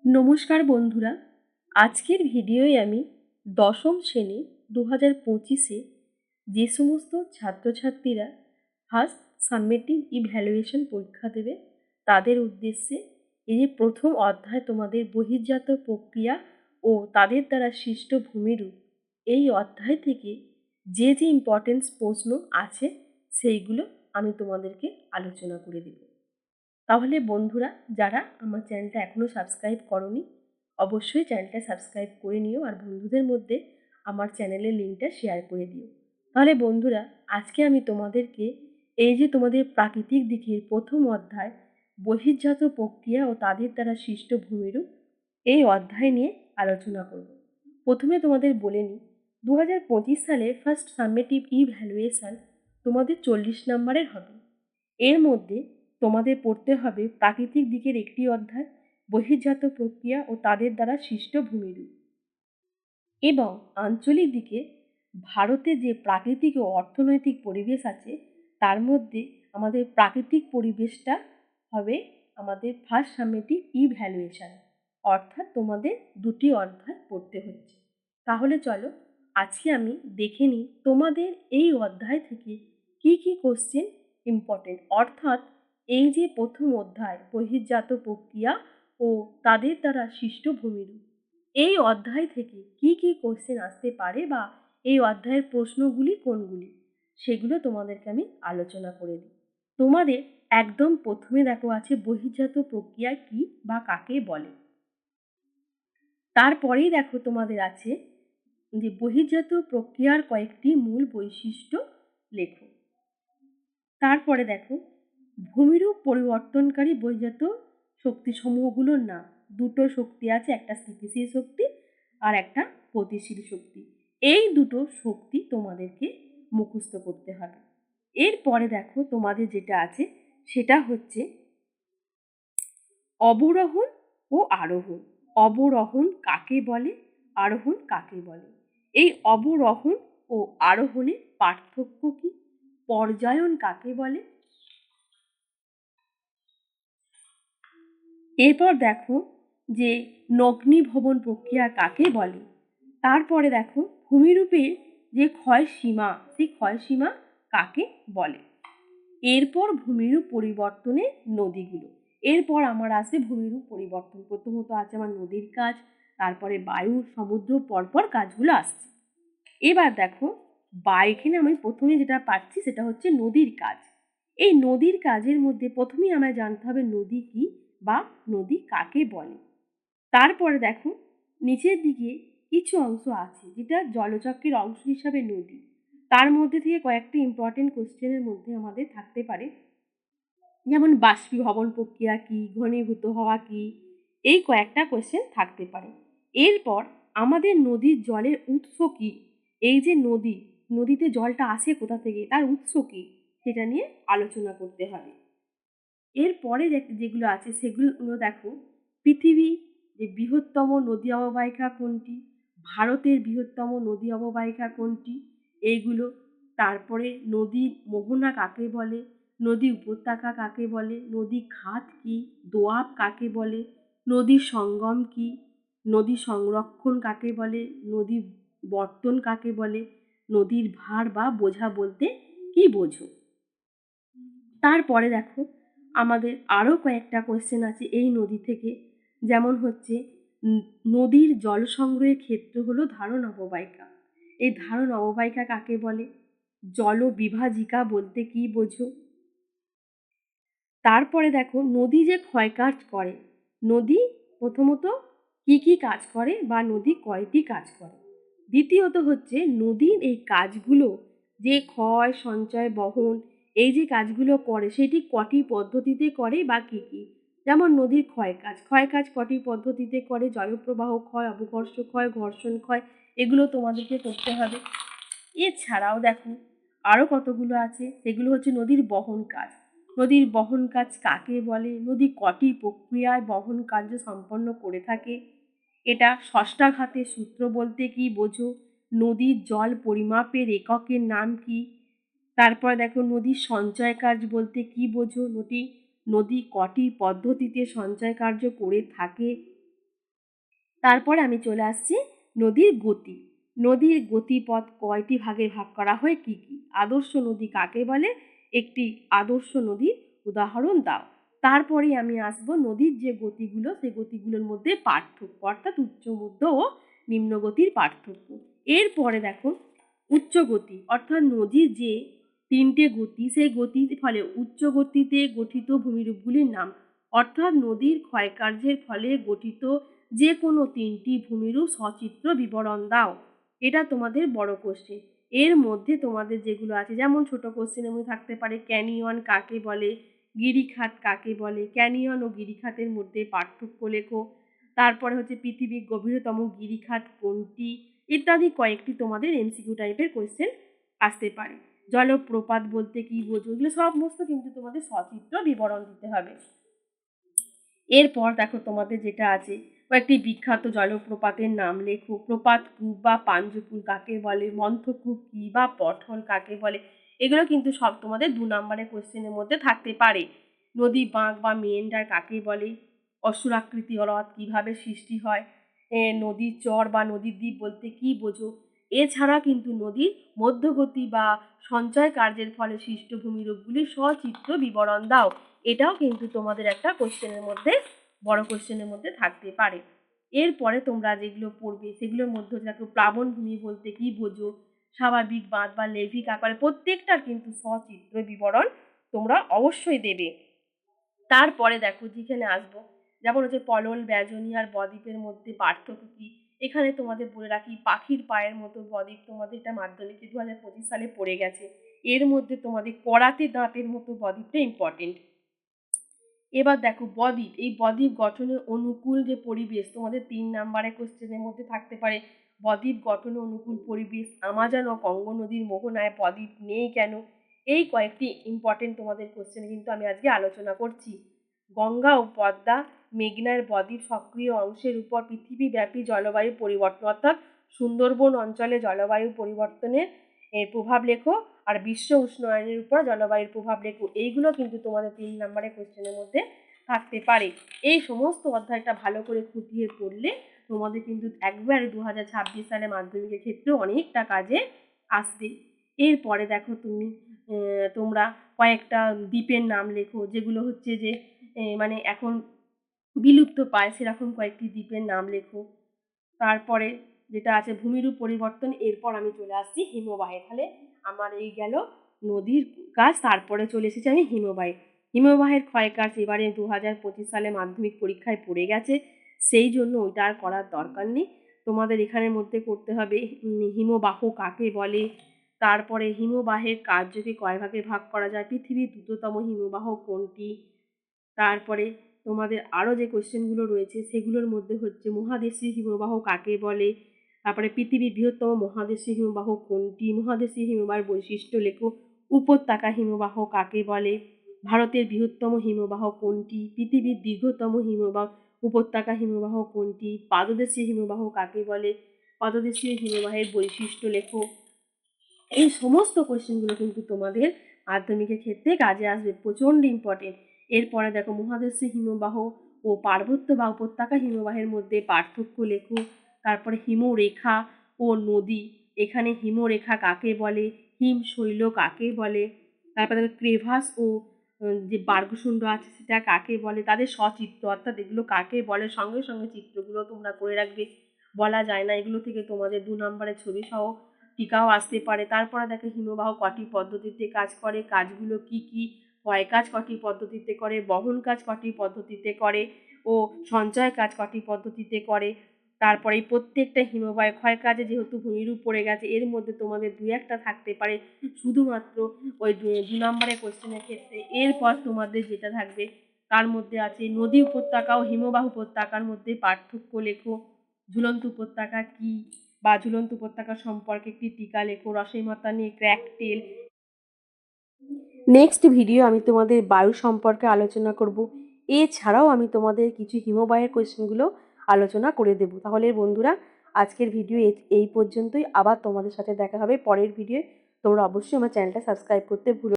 নমস্কার বন্ধুরা, আজকের ভিডিওয় আমি দশম শ্রেণী 2025-এ যে সমস্ত ছাত্রছাত্রীরা ফার্স্ট সাবমিটিভ ইভ্যালুয়েশন পরীক্ষা দেবে তাদের উদ্দেশ্যে এই যে প্রথম অধ্যায় তোমাদের বহির্জাত প্রক্রিয়া ও তাদের দ্বারা সৃষ্ট ভূমিরূপ, এই অধ্যায় থেকে যে যে ইম্পর্টেন্স প্রশ্ন আছে সেইগুলো আমি তোমাদেরকে আলোচনা করে দেব। তাহলে বন্ধুরা, যারা আমার চ্যানেলটা এখনও সাবস্ক্রাইব করোনি অবশ্যই চ্যানেলটা সাবস্ক্রাইব করে নিও আর বন্ধুদের মধ্যে আমার চ্যানেলের লিঙ্কটা শেয়ার করে দিও। তাহলে বন্ধুরা, আজকে আমি তোমাদেরকে এই যে তোমাদের প্রাকৃতিক দিকের প্রথম অধ্যায় বহির্জাত প্রক্রিয়া ও তাদের দ্বারা সৃষ্ট ভূমিরূপ, এই অধ্যায় নিয়ে আলোচনা করব। প্রথমে তোমাদের বলে নিই, 2025 সালে ফার্স্ট সাবমিটিভ ইভ্যালুয়েশন তোমাদের 40 নম্বরের হবে। এর মধ্যে তোমাদের পড়তে হবে প্রাকৃতিক দিকের একটি অধ্যায় বহির্জাত প্রক্রিয়া ও তাদের দ্বারা সৃষ্ট ভূমিরূপ, এবং আঞ্চলিক দিকে ভারতে যে প্রাকৃতিক ও অর্থনৈতিক পরিবেশ আছে তার মধ্যে আমাদের প্রাকৃতিক পরিবেশটা হবে আমাদের ফার্স্ট সাবমিটিভ ইভ্যালুয়েশন, অর্থাৎ তোমাদের দুটি অধ্যায় পড়তে হচ্ছে। তাহলে চলো আজকে আমি দেখে নিই তোমাদের এই অধ্যায় থেকে কি কি কোশ্চেন ইম্পর্টেন্ট, অর্থাৎ এই যে প্রথম অধ্যায় বহির্জাত প্রক্রিয়া ও তাদের দ্বারা সৃষ্ট ভূমিরূপ, এই অধ্যায় থেকে কি কি কোশ্চেন আসতে পারে বা এই অধ্যায়ের প্রশ্নগুলি কোনগুলি সেগুলো তোমাদেরকে আমি আলোচনা করে দিই। তোমাদের একদম প্রথমে দেখো আছে বহির্জাত প্রক্রিয়া কি বা কাকে বলে। তারপরেই দেখো তোমাদের আছে যে বহির্জাত প্রক্রিয়ার কয়েকটি মূল বৈশিষ্ট্য লেখো। তারপরে দেখো ভূমিরূপ পরিবর্তনকারী বহির্জাত শক্তিসমূহগুলোর নাম। দুটো শক্তি আছে, একটা স্থিতিশীল শক্তি আর একটা গতিশীল শক্তি। এই দুটো শক্তি তোমাদেরকে মুখস্থ করতে হবে। এরপরে দেখো তোমাদের যেটা আছে সেটা হচ্ছে অবরোহণ ও আরোহণ। অবরোহণ কাকে বলে, আরোহণ কাকে বলে, এই অবরোহণ ও আরোহণের পার্থক্য কি, পর্যায়ন কাকে বলে। এরপর দেখো যে নগ্নীভবন প্রক্রিয়া কাকে বলে। তারপরে দেখো ভূমিরূপের যে ক্ষয় সীমা, সেই ক্ষয় সীমা কাকে বলে। এরপর ভূমিরূপ পরিবর্তনের নদীগুলো। এরপর আমার আসে ভূমিরূপ পরিবর্তন। প্রথমত আছে আমার নদীর কাজ, তারপরে বায়ু, সমুদ্র, পরপর কাজগুলো আসছে। এবার দেখো এখানে আমি প্রথমে যেটা পাচ্ছি সেটা হচ্ছে নদীর কাজ। এই নদীর কাজের মধ্যে প্রথমেই আমায় জানতে হবে নদী কি বা নদী কাকে বলে। তারপরে দেখো নিচের দিকে কিছু অংশ আছে যেটা জলচক্রের অংশ হিসাবে নদী, তার মধ্যে থেকে কয়েকটি ইম্পর্টেন্ট কোশ্চেনের মধ্যে আমাদের থাকতে পারে, যেমন বাষ্পীভবন প্রক্রিয়া কি, ঘনীভূত হওয়া কি, এই কয়েকটা কোশ্চেন থাকতে পারে। এরপর আমাদের নদীর জলের উৎস কি, এই যে নদীতে জলটা আসে কোথা থেকে, তার উৎস কি, সেটা নিয়ে আলোচনা করতে হবে। এরপরে যেগুলো আছে সেগুলো দেখো, পৃথিবী যে বৃহত্তম নদী অববাহিকা কোনটি, ভারতের বৃহত্তম নদী অববাহিকা কোনটি, এইগুলো। তারপরে নদীর মোহনা কাকে বলে, নদী উপত্যকা কাকে বলে, নদী খাত কি, দোয়াব কাকে বলে, নদীর সঙ্গম কি, নদী সংরক্ষণ কাকে বলে, নদী বর্তন কাকে বলে, নদীর ভার বা বোঝা বলতে কি বোঝো। তারপরে দেখো আমাদের আরও কয়েকটা কোশ্চেন আছে এই নদী থেকে, যেমন হচ্ছে নদীর জল সংগ্রহের ক্ষেত্র হলো ধারণ অববাহিকা। এই ধারণ অববাহিকা কাকে বলে, জল বিভাজিকা বলতে কি বোঝো। তারপরে দেখো নদী যে ক্ষয়কাজ করে, নদী প্রথমত কি কি কাজ করে বা নদী কয়টি কাজ করে। দ্বিতীয়ত হচ্ছে নদীর এই কাজগুলো যে ক্ষয়, সঞ্চয়, বহন, এই যে কাজগুলো করে সেটি কটি পদ্ধতিতে করে বা কী কী। যেমন নদীর ক্ষয় কাজ কটি পদ্ধতিতে করে, জলপ্রবাহ ক্ষয়, অবঘর্ষ ক্ষয়, ঘর্ষণ ক্ষয়, এগুলো তোমাদেরকে করতে হবে। এছাড়াও দেখো আরও কতগুলো আছে, সেগুলো হচ্ছে নদীর বহন কাজ। নদীর বহন কাজ কাকে বলে, নদী কটি প্রক্রিয়ায় বহন কার্য সম্পন্ন করে থাকে, এটা ষষ্ঠাঘাতের সূত্র বলতে কি বোঝো, নদীর জল পরিমাপের এককের নাম কি। তারপর দেখো নদীর সঞ্চয় কাজ বলতে কি বোঝো, নদী কটি পদ্ধতিতে সঞ্চয় কার্য করে থাকে। তারপরে আমি চলে আসছি নদীর গতি। নদীর গতিপথ কয়টি ভাগে ভাগ করা হয় কি কি? আদর্শ নদী কাকে বলে? একটি আদর্শ নদীর উদাহরণ দাও। তারপরে আমি আসব নদীর যে গতিগুলো, সেই গতিগুলোর মধ্যে পার্থক্য, অর্থাৎ উচ্চ মধ্য ও নিম্ন গতির পার্থক্য। এরপরে দেখো উচ্চ গতি, অর্থাৎ নদীর যে 3টে গতি, সেই গতির ফলে উচ্চ গতিতে গঠিত ভূমিরূপগুলির নাম, অর্থাৎ নদীর ক্ষয়কার্যের ফলে গঠিত যে কোনো 3টি ভূমিরূপ সচিত্র বিবরণ দাও। এটা তোমাদের বড় কোশ্চেন। এর মধ্যে তোমাদের যেগুলো আছে, যেমন ছোট কোশ্চেনের মধ্যে থাকতে পারে ক্যানিয়ন কাকে বলে, গিরিখাত কাকে বলে, ক্যানিয়ন ও গিরিখাতের মধ্যে পার্থক্য লেখো। তারপরে হচ্ছে পৃথিবীর গভীরতম গিরিখাত কোনটি, ইত্যাদি কয়েকটি তোমাদের এমসিকিউ টাইপের কোশ্চেন আসতে পারে। জলপ্রপাত বলতে কি বোঝো, এগুলো সমস্ত কিন্তু তোমাদের সচিত্র বিবরণ দিতে হবে। এরপর দেখো তোমাদের যেটা আছে, কয়েকটি বিখ্যাত জলপ্রপাতের নাম লেখো। প্রপাত কূপ বা পাঞ্জকুল কাকে বলে, মন্থকূপ কি বা পটল কাকে বলে, এগুলো কিন্তু সব তোমাদের 2 নম্বরের কোশ্চেনের মধ্যে থাকতে পারে। নদী বাঁক বা মেন্ডার কাকে বলে, অসুরাকৃতি হ্রদ কিভাবে সৃষ্টি হয়, নদীর চর বা নদীর দ্বীপ বলতে কি বোঝো। এছাড়া কিন্তু নদীর মধ্যগতি বা সঞ্চয় কার্যের ফলে সৃষ্ট ভূমিরূপগুলির সচিত্র বিবরণ দাও। এটাও কিন্তু তোমাদের একটা কোশ্চেনের মধ্যে, বড় কোশ্চেনের মধ্যে থাকতে পারে। এরপরে তোমরা যেগুলো পড়বে সেগুলোর মধ্যে দেখো প্লাবনভূমি বলতে কি বোঝো, স্বাভাবিক বাঁধ বা লেভিক আকারে, প্রত্যেকটার কিন্তু সচিত্র বিবরণ তোমরা অবশ্যই দেবে। তারপরে দেখো যেখানে আসবো, যেমন হচ্ছে পলল, ব্যাজনী আর বদ্বীপের মধ্যে পার্থক্য কি। এখানে তোমাদের বলে রাখি, পাখির পায়ের মতো বদ্বীপ, তোমাদের এটা মাধ্যমিকে 2025 সালে পড়ে গেছে। এর মধ্যে তোমাদের করাতে দাঁতের মতো বদ্বীপটা ইম্পর্টেন্ট। এবার দেখো বদ্বীপ, এই বদ্বীপ গঠনে অনুকূল যে পরিবেশ, তোমাদের 3 নম্বরের কোশ্চেনের মধ্যে থাকতে পারে। বদ্বীপ গঠনে অনুকূল পরিবেশ, আমাজন ও গঙ্গা নদীর মোহনায় বদ্বীপ নেই কেন, এই কয়েকটি ইম্পর্টেন্ট তোমাদের কোশ্চেন কিন্তু আমি আজকে আলোচনা করছি। গঙ্গা ও পদ্মা মেঘনার বদ্বীপ সক্রিয় অংশের উপর পৃথিবীব্যাপী জলবায়ু পরিবর্তন, অর্থাৎ সুন্দরবন অঞ্চলে জলবায়ু পরিবর্তনের প্রভাব লেখো, আর বিশ্ব উষ্ণায়নের উপর জলবায়ুর প্রভাব লেখো। এইগুলো কিন্তু তোমাদের 3 নম্বরের কোশ্চেনের মধ্যে থাকতে পারে। এই সমস্ত অধ্যায়টা ভালো করে খুঁটিয়ে পড়লে তোমাদের কিন্তু একবারে 2026 সালে মাধ্যমিকের ক্ষেত্রে অনেকটা কাজে আসবে। এরপরে দেখো তোমরা কয়েকটা দ্বীপের নাম লেখো, যেগুলো হচ্ছে যে মানে এখন বিলুপ্ত পায়, সেরকম কয়েকটি দ্বীপের নাম লেখো। তারপরে যেটা আছে ভূমিরূপ পরিবর্তন। এরপর আমি চলে আসছি হিমবাহে। তাহলে আমার এই গেল নদীর কাজ, তারপরে চলে এসেছি আমি হিমবাহে। হিমবাহের ক্ষয়কাজ এবারে 2025 সালে মাধ্যমিক পরীক্ষায় পড়ে গেছে, সেই জন্য ওইটা আর করার দরকার নেই। তোমাদের এখানের মধ্যে করতে হবে হিমবাহ কাকে বলে, তারপরে হিমবাহের কার্যকে কয় ভাগে ভাগ করা যায়, পৃথিবীর দ্রুততম হিমবাহ কোনটি, তারপরে তোমাদের আরও যে কোশ্চেনগুলো রয়েছে সেগুলোর মধ্যে হচ্ছে মহাদেশীয় হিমবাহ কাকে বলে, তারপরে পৃথিবীর বৃহত্তম মহাদেশীয় হিমবাহ কোনটি, মহাদেশীয় হিমবাহের বৈশিষ্ট্য লেখো, উপত্যকা হিমবাহ কাকে বলে, ভারতের বৃহত্তম হিমবাহ কোনটি, পৃথিবীর দীর্ঘতম হিমবাহ উপত্যকা হিমবাহ কোনটি, পাদদেশীয় হিমবাহ কাকে বলে, পাদদেশীয় হিমবাহের বৈশিষ্ট্য লেখো। এই সমস্ত কোশ্চেনগুলো কিন্তু তোমাদের মাধ্যমিকের ক্ষেত্রে কাজে আসবে, প্রচণ্ড ইম্পর্টেন্ট। এরপরে দেখো মহাদেশীয় হিমবাহ ও পার্বত্য বা উপত্যকা হিমবাহের মধ্যে পার্থক্য লেখো। তারপরে হিমরেখা ও নদী, এখানে হিমরেখা কাকে বলে, হিমশৈল কাকে বলে, তারপরে দেখো ক্রেভাস ও যে বার্গশুণ্ড আছে সেটা কাকে বলে, তাদের সচিত্র, অর্থাৎ এগুলো কাকে বলে, সঙ্গে সঙ্গে চিত্রগুলো তোমরা করে রাখবে, বলা যায় না, এগুলো থেকে তোমাদের 2 নম্বরের ছবি সহ টিকাও আসতে পারে। তারপরে দেখো হিমবাহ কটি পদ্ধতিতে কাজ করে, কাজগুলো কি কি, ক্ষয় কাজ কটি পদ্ধতিতে করে, বহন কাজ কটি পদ্ধতিতে করে ও সঞ্চয় কাজ কটি পদ্ধতিতে করে। তারপরে এই প্রত্যেকটা হিমবাহ ক্ষয় কাজে যেহেতু ভূমিরূপ পড়ে গেছে, এর মধ্যে তোমাদের 2-1টা থাকতে পারে শুধুমাত্র ওই 2 নম্বরের কোশ্চেনের ক্ষেত্রে। এরপর তোমাদের যেটা থাকবে তার মধ্যে আছে নদী উপত্যকা ও হিমবাহ উপত্যকার মধ্যে পার্থক্য লেখো, ঝুলন্ত উপত্যকা কি বা ঝুলন্ত উপত্যকা সম্পর্কে একটি টিকা লেখো, রসইমাতা নিয়ে ক্র্যাকটেল। নেক্সট ভিডিও আমি তোমাদের বায়ু সম্পর্কে আলোচনা করব, এছাড়াও আমি তোমাদের কিছু হিমবাহের কোয়েশ্চেনগুলো আলোচনা করে দেব। তাহলে বন্ধুরা আজকের ভিডিও এই পর্যন্তই, আবার তোমাদের সাথে দেখা হবে পরের ভিডিও। তোমরা অবশ্যই আমার চ্যানেলটা সাবস্ক্রাইব করতে ভুলো।